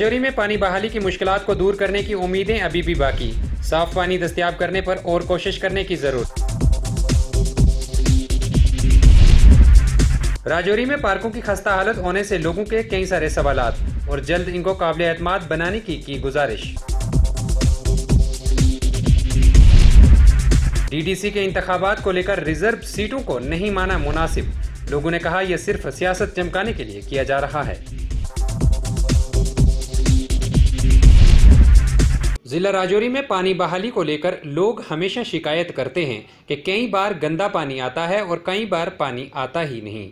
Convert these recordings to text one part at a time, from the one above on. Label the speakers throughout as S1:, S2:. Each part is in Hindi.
S1: राजौरी में पानी बहाली की मुश्किलात को दूर करने की उम्मीदें अभी भी बाकी। साफ पानी दस्तयाब करने पर और कोशिश करने की जरूरत। राजौरी में पार्कों की खस्ता हालत होने से लोगों के कई सारे सवालात और जल्द इनको काबिल एतमाद बनाने की गुजारिश। डीडीसी के इंतखाबात को लेकर रिजर्व सीटों को नहीं माना मुनासिब। लोगों ने कहा यह सिर्फ सियासत चमकाने के लिए किया जा रहा है। जिला राजौरी में पानी बहाली को लेकर लोग हमेशा शिकायत करते हैं कि कई बार गंदा पानी आता है और कई बार पानी आता ही नहीं।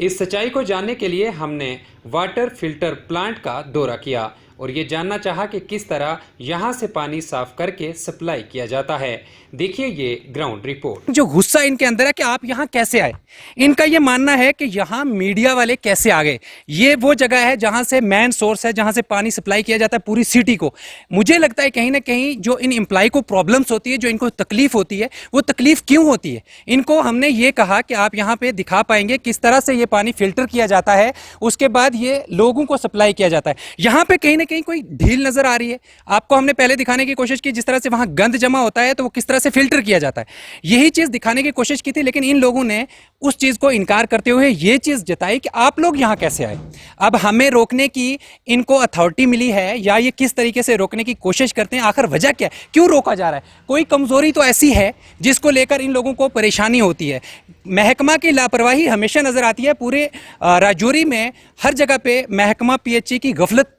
S1: इस सच्चाई को जानने के लिए हमने वाटर फिल्टर प्लांट का दौरा किया और ये जानना चाहा कि किस तरह यहाँ से पानी साफ करके सप्लाई किया जाता है। देखिए ये ग्राउंड रिपोर्ट।
S2: जो गुस्सा इनके अंदर है कि आप यहाँ कैसे आए, इनका ये मानना है कि यहाँ मीडिया वाले कैसे आ गए। ये वो जगह है जहाँ से मेन सोर्स है, जहाँ से पानी सप्लाई किया जाता है पूरी सिटी को। मुझे लगता है कहीं ना कहीं जो इन एम्प्लॉय को प्रॉब्लम्स होती है, जो इनको तकलीफ होती है, वो तकलीफ क्यों होती है। इनको हमने ये कहा कि आप यहाँ पे दिखा पाएंगे किस तरह से ये पानी फिल्टर किया जाता है, उसके बाद ये लोगों को सप्लाई किया जाता है। यहाँ पे कहीं ना कहीं कोई ढील नजर आ रही है। आपको हमने पहले दिखाने की कोशिश की जिस तरह से वहां गंद जमा होता है तो वो किस तरह से फिल्टर किया जाता है, यही चीज दिखाने की कोशिश की थी। लेकिन इन लोगों ने उस चीज को इनकार करते हुए ये चीज जताई कि आप लोग यहां कैसे आए। अब हमें रोकने की इनको अथॉरिटी मिली है या ये किस तरीके से रोकने की कोशिश करते हैं, आखिर वजह क्या है, क्यों रोका जा रहा है। कोई कमजोरी तो ऐसी है जिसको लेकर इन लोगों को परेशानी होती है। महकमा की लापरवाही हमेशा नजर आती है। पूरे राजौरी में हर जगह पे महकमा पीएचई की गफलत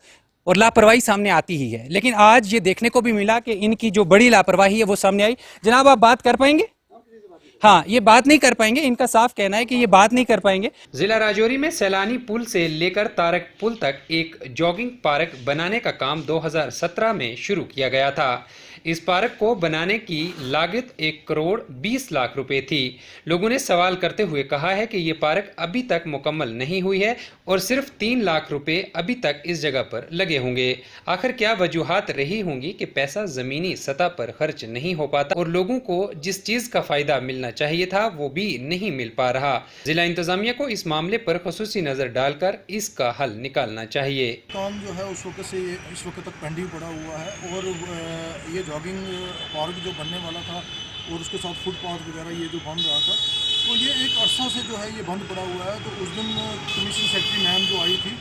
S2: और लापरवाही सामने आती ही है। लेकिन आज ये देखने को भी मिला कि इनकी जो बड़ी लापरवाही है वो सामने आई। जनाब आप बात कर पाएंगे? हाँ, ये बात नहीं कर पाएंगे। इनका साफ कहना है कि ये बात नहीं कर पाएंगे।
S1: जिला राजौरी में सैलानी पुल से लेकर तारक पुल तक एक जॉगिंग पार्क बनाने का काम 2017 में शुरू किया गया था। इस पार्क को बनाने की लागत 1 करोड़ 20 लाख रुपए थी। लोगों ने सवाल करते हुए कहा है कि ये पार्क अभी तक मुकम्मल नहीं हुई है और सिर्फ 3 लाख रुपए अभी तक इस जगह पर लगे होंगे। आखिर क्या वजूहात रही होंगी कि पैसा जमीनी सतह पर खर्च नहीं हो पाता और लोगों को जिस चीज का फायदा मिलना चाहिए था वो भी नहीं मिल पा रहा। जिला इंतजामिया को इस मामले पर खुसूसी नजर डालकर इसका हल निकालना चाहिए।
S3: काम जो है उस वक्त से इस वक्त तक पेंडिंग पड़ा हुआ है और ये जॉगिंग पार्क जो बनने वाला था और उसके साथ फुटपाथ वगैरह ये जो बन रहा था, तो ये एक अरसा से जो है ये बंद पड़ा हुआ है। तो उस दिन कमीशन सेक्रेटरी मैम जो आई थी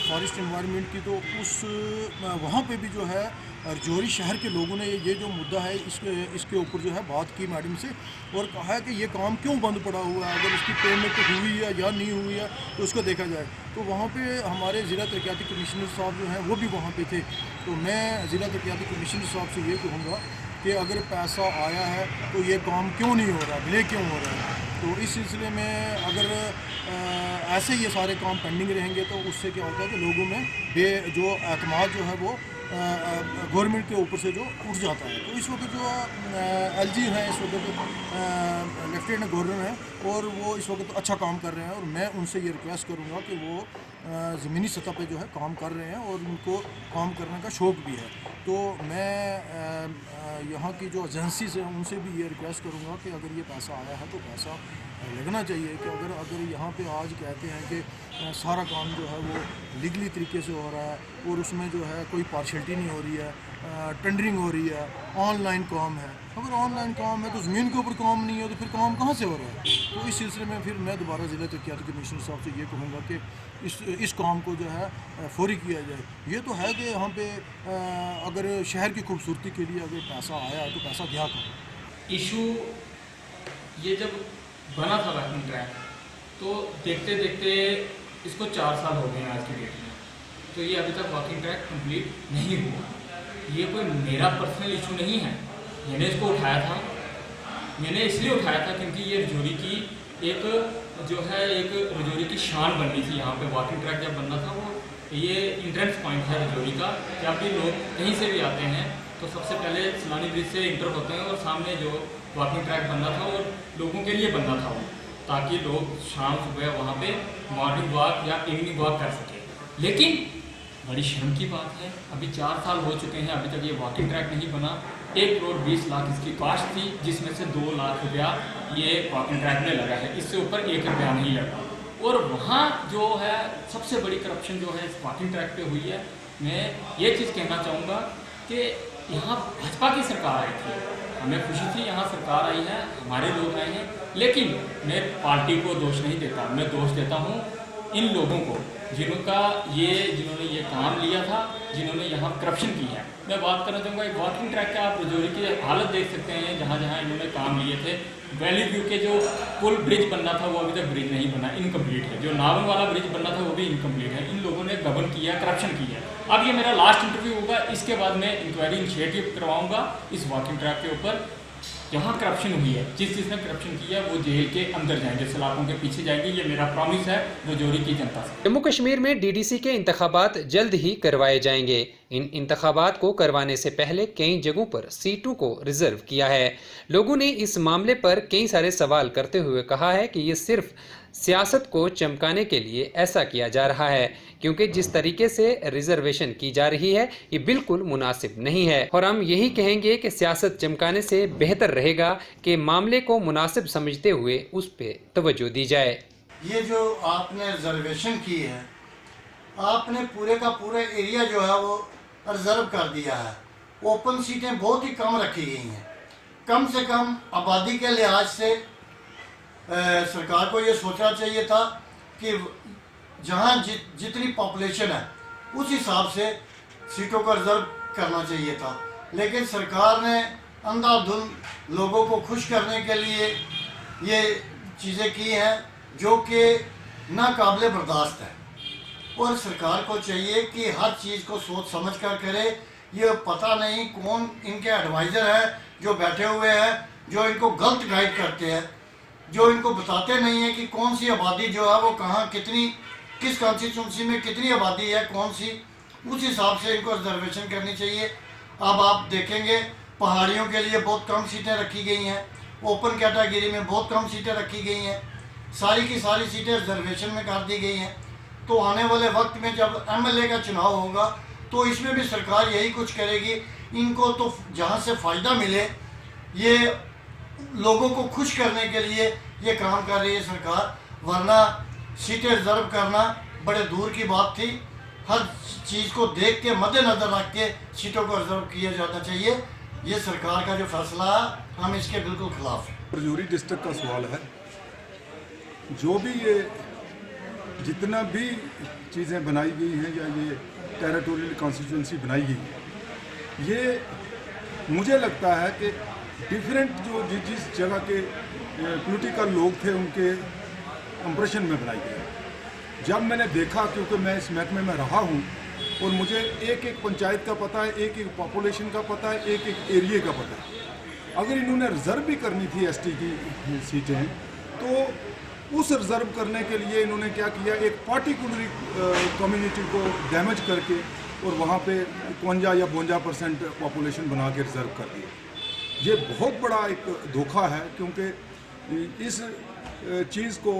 S3: फॉरेस्ट एनवायरनमेंट की, तो उस वहाँ पे भी जो है राजौरी शहर के लोगों ने ये जो मुद्दा है इसके ऊपर जो है बात की मैडम से और कहा है कि ये काम क्यों बंद पड़ा हुआ है, अगर इसकी पेमेंट हुई है या नहीं हुई है तो उसको देखा जाए। तो वहाँ पे हमारे ज़िला तरक्याती कमिश्नर साहब जो हैं वो भी वहाँ पे थे। तो मैं ज़िला तरक्याती कमिश्नर साहब से ये कहूँगा कि अगर पैसा आया है तो ये काम क्यों नहीं हो रहा, डिले क्यों हो रहा है। तो इस सिलसिले में अगर ऐसे ये सारे काम पेंडिंग रहेंगे तो उससे क्या होता है कि लोगों में जो एतमाद जो है वो गवर्नमेंट के ऊपर से जो उठ जाता है। तो इस वक्त जो एलजी है, इस वक्त लेफ्टिनेंट गवर्नर हैं और वो इस वक्त अच्छा काम कर रहे हैं और मैं उनसे ये रिक्वेस्ट करूँगा कि वो ज़मीनी सतह पे जो है काम कर रहे हैं और उनको काम करने का शौक़ भी है। तो मैं यहाँ की जो एजेंसी से उनसे भी ये रिक्वेस्ट करूँगा कि अगर ये पैसा आया है तो पैसा लगना चाहिए। कि अगर यहाँ पे आज कहते हैं कि सारा काम जो है वो लीगली तरीके से हो रहा है और उसमें जो है कोई पार्शलिटी नहीं हो रही है, टेंडरिंग हो रही है, ऑनलाइन काम है। अगर ऑनलाइन काम है तो ज़मीन के ऊपर काम नहीं है तो फिर काम कहाँ से हो रहा है। तो इस सिलसिले में फिर मैं दोबारा ज़िला तरक्याती कमिश्नर साहब से ये कहूँगा कि इस काम को जो है फौरी किया जाए। ये तो है कि यहाँ पे अगर शहर की खूबसूरती के लिए अगर पैसा आया है तो पैसा गया कहाँ।
S4: इशू ये जब बना था वॉकिंग ट्रैक तो देखते देखते इसको 4 साल हो गए हैं आज की डेट में, तो ये अभी तक वॉकिंग ट्रैक कंप्लीट नहीं हुआ। ये कोई मेरा पर्सनल इशू नहीं है, मैंने इसको उठाया था। मैंने इसलिए उठाया था क्योंकि ये राजौरी की एक जो है एक राजौरी की शान बननी थी। यहाँ पे वॉकिंग ट्रैक जब बनना था वो ये इंट्रेंस पॉइंट है राजौरी का। जब भी लोग कहीं से भी आते हैं तो सबसे पहले सैलानी ब्रिज से इंटर होते हैं और सामने जो वॉकिंग ट्रैक बनना था और लोगों के लिए बनना था वो, ताकि लोग शाम सुबह वहाँ पे मॉर्निंग वॉक या इवनिंग वॉक कर सकें। लेकिन बड़ी शर्म की बात है, अभी 4 साल हो चुके हैं, अभी तक ये वॉकिंग ट्रैक नहीं बना। 1 करोड़ 20 लाख इसकी कॉस्ट थी, जिसमें से 2 लाख रुपया ये वॉकिंग ट्रैक में लगा है, इससे ऊपर 1 रुपया नहीं लगा। और वहाँ जो है सबसे बड़ी करप्शन जो है इस वॉकिंग ट्रैक पे हुई है मैं ये चीज़ कहना चाहूँगा कि यहाँ भाजपा की सरकार आई थी, हमें खुशी थी यहाँ सरकार आई है, हमारे लोग आए हैं, लेकिन मैं पार्टी को दोष नहीं देता, मैं दोष देता हूँ इन लोगों को जिन्होंने ये काम लिया था, जिन्होंने यहाँ करप्शन की है। मैं बात करना चाहूँगा एक वॉकिंग ट्रैक का, आप रजौरी की हालत देख सकते हैं, जहाँ जहाँ इन्होंने काम लिए थे। वैली व्यू के जो पुल ब्रिज बनना था वो अभी तक ब्रिज नहीं बना, इनकम्प्लीट है। जो नावन वाला ब्रिज बनना था वो भी इनकम्प्लीट है। इन लोगों ने गबन किया, करप्शन किया। अब ये मेरा लास्ट इंटरव्यू होगा, इसके बाद मैं इंक्वायरी इनिशिएटिव करवाऊँगा इस वॉकिंग ट्रैक के ऊपर। जहाँ करप्शन हुई है, जिसने करप्शन किया वो जेल के अंदर जाएंगे, सलाखों के पीछे जाएंगे। ये मेरा प्रॉमिस है रजौरी की जनता से।
S1: जम्मू कश्मीर में डीडीसी के इंतखाबात जल्द ही करवाए जाएंगे। इन इंतखाबात को करवाने से पहले कई जगहों पर सीटों को रिजर्व किया है। लोगों ने इस मामले पर कई सारे सवाल करते हुए कहा है कि ये सिर्फ सियासत को चमकाने के लिए ऐसा किया जा रहा है, क्योंकि जिस तरीके से रिजर्वेशन की जा रही है ये बिल्कुल मुनासिब नहीं है। और हम यही कहेंगे कि सियासत चमकाने से बेहतर रहेगा कि मामले को मुनासिब समझते हुए उस पर तवज्जो दी जाए।
S5: ये जो आपने रिजर्वेशन की है, आपने पूरे का पूरा एरिया जो है वो रिजर्व कर दिया है। ओपन सीटें बहुत ही कम रखी गई हैं। कम से कम आबादी के लिहाज से सरकार को ये सोचना चाहिए था कि जहाँ जितनी पॉपुलेशन है उस हिसाब से सीटों को रिजर्व करना चाहिए था। लेकिन सरकार ने अंधाधुंध लोगों को खुश करने के लिए ये चीज़ें की हैं जो कि नाकाबिले बर्दाश्त है। और सरकार को चाहिए कि हर चीज़ को सोच समझ कर करे। ये पता नहीं कौन इनके एडवाइज़र है जो बैठे हुए हैं, जो इनको गलत गाइड करते हैं, जो इनको बताते नहीं है कि कौन सी आबादी जो है वो कहाँ कितनी, किस कॉन्स्टिट्यूंसी में कितनी आबादी है कौन सी, उस हिसाब से इनको रिजर्वेशन करनी चाहिए। अब आप देखेंगे पहाड़ियों के लिए बहुत कम सीटें रखी गई हैं, ओपन कैटेगरी में बहुत कम सीटें रखी गई हैं, सारी की सारी सीटें रिजर्वेशन में कर दी गई हैं। तो आने वाले वक्त में जब एमएलए का चुनाव होगा तो इसमें भी सरकार यही कुछ करेगी। इनको तो जहाँ से फ़ायदा मिले, ये लोगों को खुश करने के लिए ये काम कर रही है सरकार, वरना सीटें रिजर्व करना बड़े दूर की बात थी। हर चीज़ को देख के मद्देनज़र रख के सीटों को रिजर्व किया जाना चाहिए। ये सरकार का जो फैसला है हम इसके बिल्कुल खिलाफ हैं।
S3: रजौरी डिस्ट्रिक्ट का सवाल है, जो भी ये जितना भी चीज़ें बनाई गई हैं या ये टेरिटोरियल कॉन्स्टिट्यूंसी बनाई गई है, ये मुझे लगता है कि डिफरेंट जो जिस जगह के पॉलिटिकल लोग थे उनके इंप्रेशन में बनाई गई। जब मैंने देखा, क्योंकि मैं इस महकमे में रहा हूँ और मुझे एक एक पंचायत का पता है, एक एक पॉपुलेशन का पता है, एक एक एरिए का पता है। अगर इन्होंने रिज़र्व भी करनी थी एसटी की सीटें, तो उस रिज़र्व करने के लिए इन्होंने क्या किया, एक पार्टिकुलर कम्युनिटी को डैमेज करके और वहाँ पे 51 या 52% पॉपुलेशन बना के रिज़र्व कर दिया। ये बहुत बड़ा एक धोखा है, क्योंकि इस चीज़ को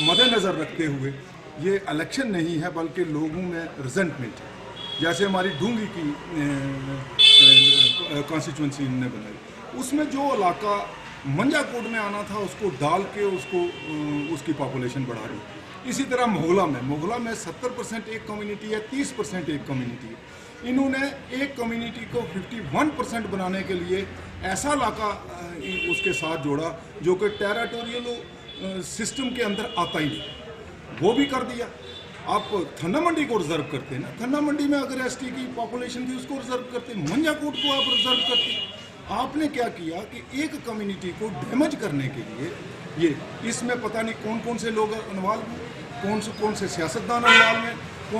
S3: मद्देनज़र रखते हुए ये इलेक्शन नहीं है बल्कि लोगों में रिजेंटमेंट है। जैसे हमारी ढूंगी की कॉन्स्टिट्यूंसी इन्होंने बनाई, उसमें जो इलाका मंजाकोट में आना था उसको डाल के उसकी पॉपुलेशन बढ़ा रही। इसी तरह मोगला में 70% एक कम्युनिटी है, 30% एक कम्युनिटी है। इन्होंने एक कम्युनिटी को 51% बनाने के लिए ऐसा इलाका उसके साथ जोड़ा जो कि टेरिटोरियल सिस्टम के अंदर आता ही नहीं, वो भी कर दिया। आप थन्ना मंडी को रिजर्व करते हैं ना, थन्ना मंडी में अगर एसटी की पॉपुलेशन थी उसको रिजर्व करते, मंजाकोट को आप रिजर्व करते। आपने क्या किया कि एक कम्युनिटी को डैमेज करने के लिए ये, इसमें पता नहीं कौन कौन से लोग इन्वॉल्व हैं, कौन से सियासतदान इन्वॉल्व हैं,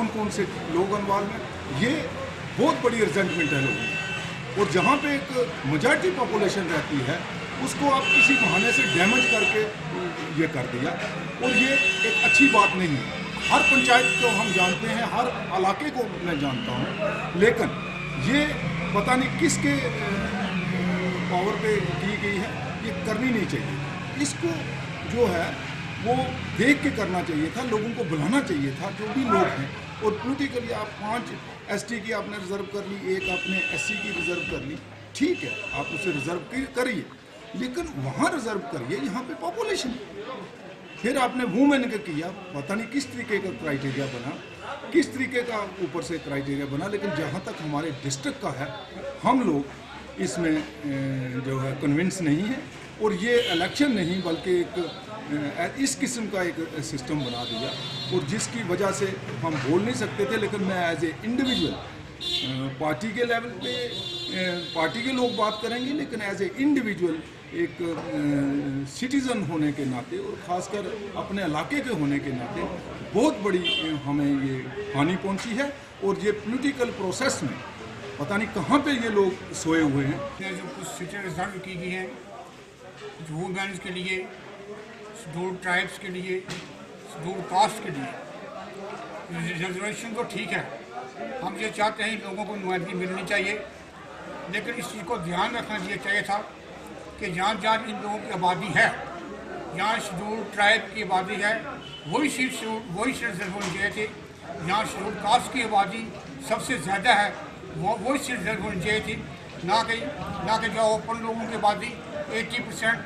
S3: कौन से लोग इन्वॉल्व हैं। ये बहुत बड़ी रिजेंटमेंट है लोगों की। और जहाँ पे एक मेजॉरिटी पॉपुलेशन रहती है उसको आप किसी बहाने से डैमेज करके ये कर दिया, और ये एक अच्छी बात नहीं है। हर पंचायत को हम जानते हैं, हर इलाके को मैं जानता हूँ, लेकिन ये पता नहीं किसके पावर पे की गई है, ये करनी नहीं चाहिए। इसको जो है वो देख के करना चाहिए था, लोगों को बुलाना चाहिए था जो भी लोग हैं। और पॉलिटिकली आप 5 एसटी की आपने रिजर्व कर ली, एक आपने एससी की रिजर्व कर ली, ठीक है, आप उसे रिजर्व करिए, लेकिन वहाँ रिजर्व करिए यहाँ पे पॉपुलेशन फिर आपने वुमेन का किया, पता नहीं किस तरीके का क्राइटेरिया बना, किस तरीके का ऊपर से क्राइटेरिया बना, लेकिन जहाँ तक हमारे डिस्ट्रिक्ट का है हम लोग इसमें जो है कन्विंस नहीं है। और ये इलेक्शन नहीं बल्कि एक इस किस्म का एक सिस्टम बना दिया, और जिसकी वजह से हम बोल नहीं सकते थे। लेकिन मैं एज ए इंडिविजुअल पार्टी के लेवल पे पार्टी के लोग बात करेंगे, लेकिन एज ए इंडिविजुअल एक सिटीज़न होने के नाते और ख़ासकर अपने इलाके के होने के नाते बहुत बड़ी हमें ये हानि पहुंची है। और ये पॉलिटिकल प्रोसेस में पता नहीं कहाँ पे ये लोग सोए हुए हैं।
S6: जो कुछ सीटें रिजर्व की गई हैं वुमेन्स के लिए, शेड्यूल्ड ट्राइब्स के लिए, शेड्यूल्ड कास्ट के लिए, रिजर्वेशन तो ठीक है, हम ये चाहते हैं लोगों को नुमाइंदगी मिलनी चाहिए, लेकिन इस चीज़ को ध्यान रखना चाहिए था कि जहाँ जहाँ इन लोगों की आबादी है, जहाँ शेड्यूल्ड ट्राइब की आबादी है, वही सीट रिजर्व होनी चाहिए थी। जहाँ शेड्यूल्ड कास्ट की आबादी सबसे ज़्यादा है वही सीट रिजर्व होनी चाहिए थी, ना कि जो ओपन लोगों की आबादी 80%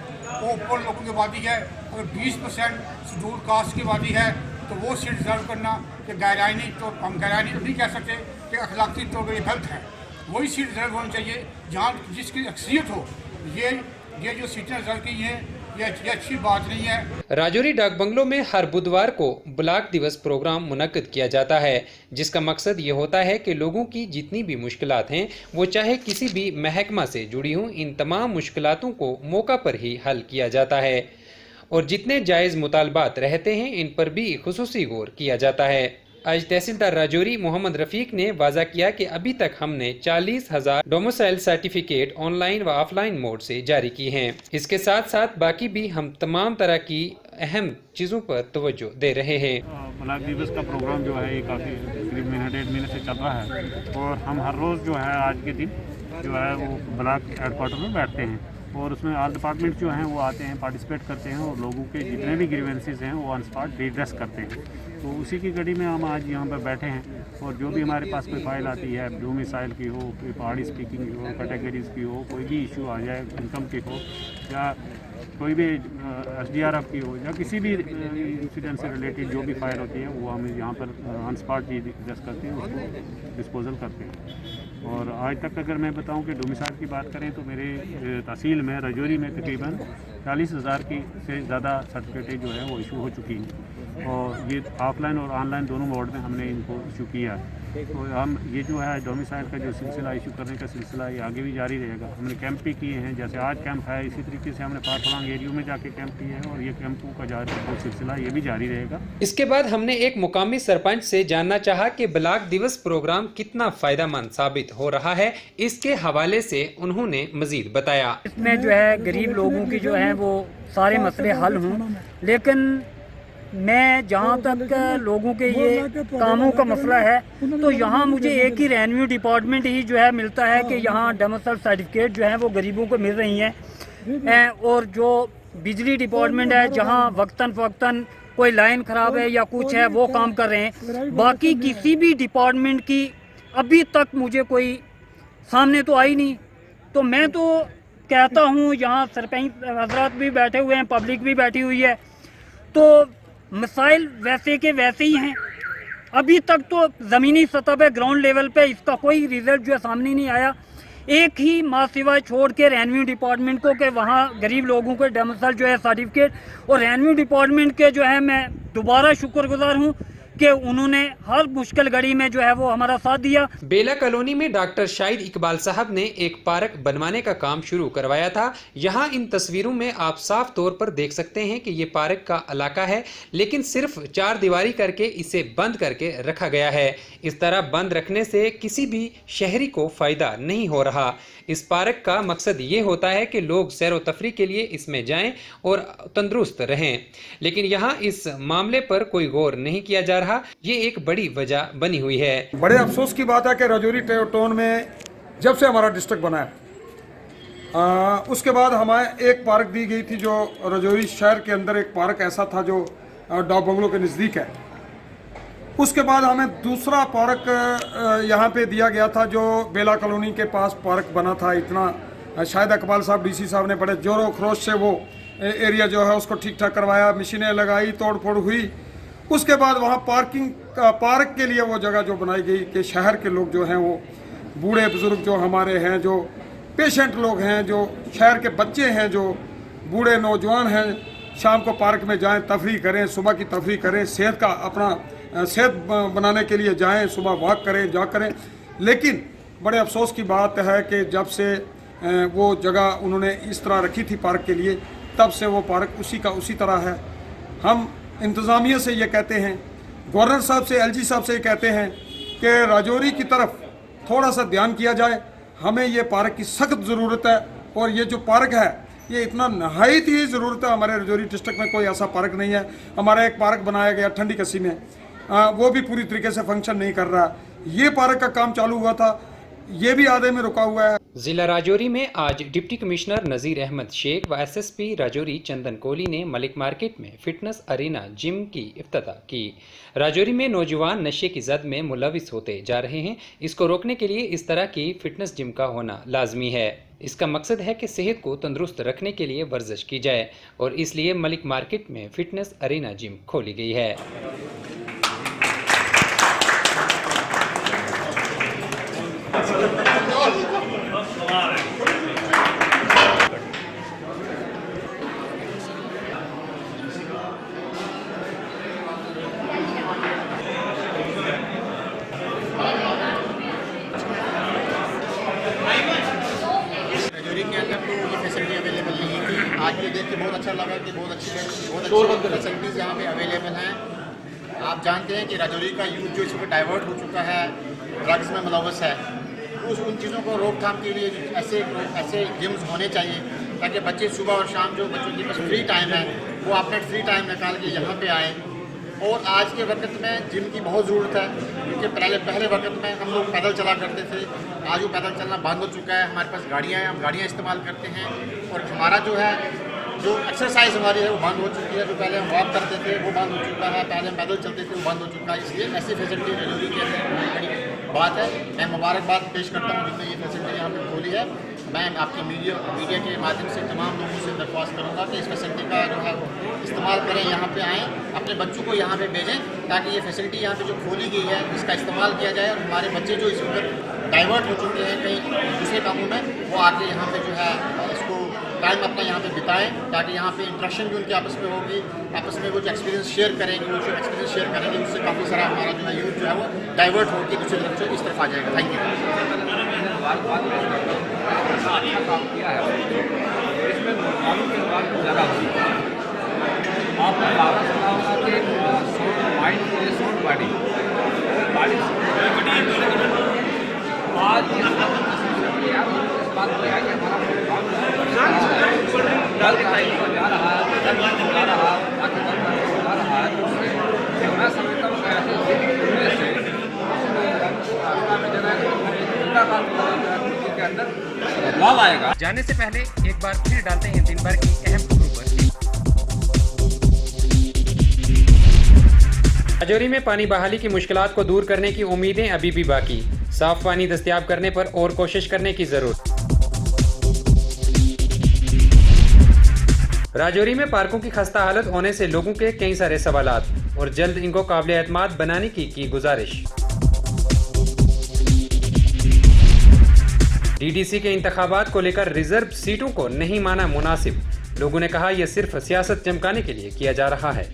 S6: ओपन लोगों की आबादी है, अगर 20% शेड्यूल्ड कास्ट की आबादी है तो वो सीट रिजर्व करना कि गैरानी तो हम गैरानी तो नहीं कह सकते कि अखलाकी तौर पर ये गलत है। वही सीट रिजर्व होनी चाहिए जहाँ जिसकी अक्सरियत हो। ये जो सीटें रिजर्व की हैं ये अच्छी बात नहीं है।
S1: राजौरी डाक बंगलों में हर बुधवार को ब्लॉक दिवस प्रोग्राम मुनक्किद किया जाता है, जिसका मकसद ये होता है कि लोगों की जितनी भी मुश्किलात हैं वो चाहे किसी भी महकमा से जुड़ी हों, इन तमाम मुश्किलातों को मौका पर ही हल किया जाता है और जितने जायज़ मुतालबात रहते हैं इन पर भी खुसूसी गौर किया जाता है। आज तहसीलदार राजौरी मोहम्मद रफीक ने वाजा किया कि अभी तक हमने 40,000 डोमिसाइल सर्टिफिकेट ऑनलाइन व ऑफलाइन मोड से जारी की हैं। इसके साथ साथ बाकी भी हम तमाम तरह की अहम चीज़ों पर तवज्जो दे रहे हैं।
S7: ब्लॉक दिवस का प्रोग्राम जो है ये काफ़ी करीब महीना 1.5 महीने से चल रहा है और हम हर रोज़ जो है आज के दिन जो है वो ब्लॉक हेडक्वार्टर में बैठते हैं और उसमें ऑल डिपार्टमेंट जो हैं वो आते हैं, पार्टिसिपेट करते हैं और लोगों के जितने भी ग्रीवेंसेस हैं वो ऑन स्पॉट रिड्रेस करते हैं। तो उसी की कड़ी में हम आज यहाँ पर बैठे हैं और जो भी हमारे पास कोई फाइल आती है, डोमिसाइल की हो, कोई पहाड़ी स्पीकिंग की हो, कैटेगरीज की हो, कोई भी इशू आ जाए इनकम की हो या कोई भी SDRF की हो या किसी भी इंसिडेंट से रिलेटेड जो भी फाइल होती है वो हम यहाँ पर ऑन स्पॉट डिस्कस करते हैं, उसको डिस्पोजल करते हैं। और आज तक अगर मैं बताऊं कि डोमिसाइल की बात करें तो मेरे तहसील में राजौरी में तकरीबन 40,000 की से ज़्यादा सर्टिफिकेट जो है वो इशू हो चुकी हैं और ये ऑफलाइन और ऑनलाइन दोनों मोड में हमने इनको इशू किया है। तो हम ये जो है डोमिसाइल का जो सिलसिला इशू करने का सिलसिला ये आगे भी जारी रहेगा। हमने कैंप भी किए हैं, जैसे आज कैंप है इसी तरीके से हमने पाटलांग एरिया में जाके कैंप किए हैं और ये कैंपों का जारी सिलसिला ये भी जारी रहेगा।
S1: इसके बाद हमने एक मुकामी सरपंच से जानना चाहा कि ब्लॉक दिवस प्रोग्राम कितना फायदेमंद साबित हो रहा है। इसके हवाले से उन्होंने मजीद बताया,
S8: इसमें जो है गरीब लोगों की जो है वो सारे मसले हल हों, लेकिन मैं जहाँ तक लोगों के ये कामों का मसला है तो यहाँ मुझे एक ही रेवेन्यू डिपार्टमेंट ही जो है मिलता है कि यहाँ डोमिसाइल सर्टिफिकेट जो है वो गरीबों को मिल रही हैं और जो बिजली डिपार्टमेंट है जहाँ वक्तन फ़वक्तन कोई लाइन ख़राब है या कुछ है वो काम कर रहे हैं। बाकी किसी भी डिपार्टमेंट की अभी तक मुझे कोई सामने तो आई नहीं। तो मैं तो कहता हूँ यहाँ सरपंच हजरात भी बैठे हुए हैं, पब्लिक भी बैठी हुई है, तो मसाइल वैसे के वैसे ही हैं। अभी तक तो ज़मीनी सतह पे ग्राउंड लेवल पे इसका कोई रिजल्ट जो है सामने नहीं आया। एक ही माँ सिवा छोड़ के रेवेन्यू डिपार्टमेंट को कि वहाँ गरीब लोगों के डोमिसाइल जो है सर्टिफिकेट, और रेवेन्यू डिपार्टमेंट के जो है मैं दोबारा शुक्रगुजार हूँ कि उन्होंने हर मुश्किल घड़ी में जो है वो हमारा साथ दिया।
S1: बेला कॉलोनी में डॉक्टर शाहिद इकबाल साहब ने एक पार्क बनवाने का काम शुरू करवाया था। यहाँ इन तस्वीरों में आप साफ तौर पर देख सकते हैं कि ये पार्क का इलाका है, लेकिन सिर्फ 4 दीवारी करके इसे बंद करके रखा गया है। इस तरह बंद रखने से किसी भी शहरी को फायदा नहीं हो रहा। इस पार्क का मकसद ये होता है कि लोग सैर व तफरी के लिए इसमें जाएं और तंदुरुस्त रहें, लेकिन यहाँ इस मामले पर कोई गौर नहीं किया जा रहा। ये एक बड़ी वजह बनी हुई है।
S9: बड़े अफसोस की बात है कि राजौरी टाउन में जब से हमारा डिस्ट्रिक्ट बना है उसके बाद हमें एक पार्क दी गई थी जो राजौरी शहर के अंदर एक पार्क ऐसा था जो डाक बंगलों के नज़दीक है। उसके बाद हमें दूसरा पार्क यहाँ पे दिया गया था जो बेला कॉलोनी के पास पार्क बना था। इतना शायद इकबाल साहब DC साहब ने बड़े जोरों खरोश से वो एरिया जो है उसको ठीक ठाक करवाया, मशीनें लगाई, तोड़ फोड़ हुई। उसके बाद वहाँ पार्क के लिए वो जगह जो बनाई गई कि शहर के लोग जो हैं वो बूढ़े बुजुर्ग जो हमारे हैं, जो पेशेंट लोग हैं, जो शहर के बच्चे हैं, जो बूढ़े नौजवान हैं, शाम को पार्क में जाएं, तफरी करें, सुबह की तफरी करें, सेहत का अपना सेहत बनाने के लिए जाएं, सुबह वॉक करें, जॉग करें। लेकिन बड़े अफसोस की बात है कि जब से वो जगह उन्होंने इस तरह रखी थी पार्क के लिए, तब से वो पार्क उसी का उसी तरह है। हम इंतज़ामिया से ये कहते हैं, गवर्नर साहब से, एलजी साहब से ये कहते हैं कि राजौरी की तरफ थोड़ा सा ध्यान किया जाए। हमें ये पार्क की सख्त ज़रूरत है और ये जो पार्क है ये इतना नहायत ही ज़रूरत है। हमारे राजौरी डिस्ट्रिक्ट में कोई ऐसा पार्क नहीं है। हमारा एक पार्क बनाया गया ठंडी कस्सी में, वो भी पूरी तरीके से फंक्शन नहीं कर रहा। ये पार्क का काम चालू हुआ था, ये भी आधे में रुका हुआ है।
S1: जिला राजौरी में आज डिप्टी कमिश्नर नज़ीर अहमद शेख व एसएसपी राजौरी चंदन कोहली ने मलिक मार्केट में फिटनेस अरीना जिम की इफ्तिताह की। राजौरी में नौजवान नशे की जद में मुलविस होते जा रहे हैं। इसको रोकने के लिए इस तरह की फिटनेस जिम का होना लाजमी है। इसका मकसद है कि सेहत को तंदुरुस्त रखने के लिए वर्जिश की जाए और इसलिए मलिक मार्केट में फिटनेस अरीना जिम खोली गई है।
S10: आज ये देख के बहुत अच्छा लगा कि बहुत अच्छी फैसिलिटीज़ यहाँ पे अवेलेबल हैं। आप जानते हैं कि राजौरी का यूथ जो इसमें डाइवर्ट हो चुका है, ड्रग्स में मुलव्वस है, उन चीज़ों को रोकथाम के लिए ऐसे जिम्स होने चाहिए ताकि बच्चे सुबह और शाम जो बच्चों के पास फ्री टाइम है वो अपना फ्री टाइम निकाल के यहाँ पे आएँ। और आज के वक्त में जिम की बहुत ज़रूरत है क्योंकि पहले वक्त में हम लोग पैदल चला करते थे। आज वो पैदल चलना बंद हो चुका है। हमारे पास गाड़ियाँ हैं, हम गाड़ियाँ इस्तेमाल करते हैं और हमारा जो एक्सरसाइज हमारी है वो बंद हो चुकी है। जो पहले हम वॉक करते थे वो बंद हो चुका है, पहले हम पैदल चलते थे वो बंद हो चुका है। इसलिए ऐसी फैसिलिटी राजौरी के अंदर बड़ी बात है। मैं मुबारकबाद पेश करता हूँ जिसने ये फैसिलिटी यहाँ पर खोली है। मैं आपकी मीडिया के माध्यम से तमाम लोगों से दरख्वास्त करूँगा कि इस फैसिलिटी का जो है इस्तेमाल करें, यहाँ पे आएँ, अपने बच्चों को यहाँ पे भेजें ताकि ये फैसिलिटी यहाँ पे जो खोली गई है इसका इस्तेमाल किया जाए और हमारे बच्चे जो इस वक्त डाइवर्ट हो चुके हैं कहीं दूसरे कामों में, वो आके यहाँ पे जो है इसको टाइम अपना यहाँ पे बिताएं ताकि यहाँ पे इंटरेक्शन भी उनके आपस में होगी, आपस में वो जो एक्सपीरियंस शेयर करेंगे, वो जो एक्सपीरियंस शेयर करेंगे उससे काफ़ी सारा हमारा जो है यूथ जो है वो डाइवर्ट होकर दूसरी तरफ से इस तरफ आ जाएगा। Thank you.
S11: अच्छा काम किया है, इसमें कानून के बाद ज़्यादा होगी। आपने बारह सुना होगा कि शॉर्ट माइंड के लिए शॉर्ट बॉडी आज इस बात को है कि हमारा प्रोग्राम जा रहा है। मैं समझता हूँ के अंदर बदलाव आएगा।
S1: जाने से पहले एक बार फिर डालते हैं दिन भर की अहम खबरों पर। राजौरी में पानी बहाली की मुश्किलात को दूर करने की उम्मीदें अभी भी बाकी। साफ पानी दस्तयाब करने पर और कोशिश करने की जरूरत। राजौरी में पार्कों की खस्ता हालत होने से लोगों के कई सारे सवालात और जल्द इनको काबिल एतमाद बनाने की गुजारिश। डीडीसी के इंतखाबात को लेकर रिजर्व सीटों को नहीं माना मुनासिब। लोगों ने कहा यह सिर्फ सियासत चमकाने के लिए किया जा रहा है।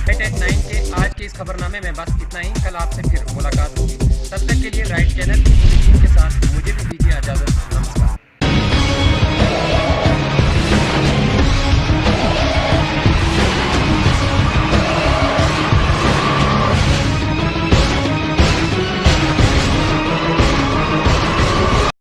S1: At 9 के आज के इस खबरनामे में बस इतना ही। कल आपसे फिर मुलाकात होगी। तब तक के लिए राइट चैनल के साथ मुझे भी दीजिए इजाजत।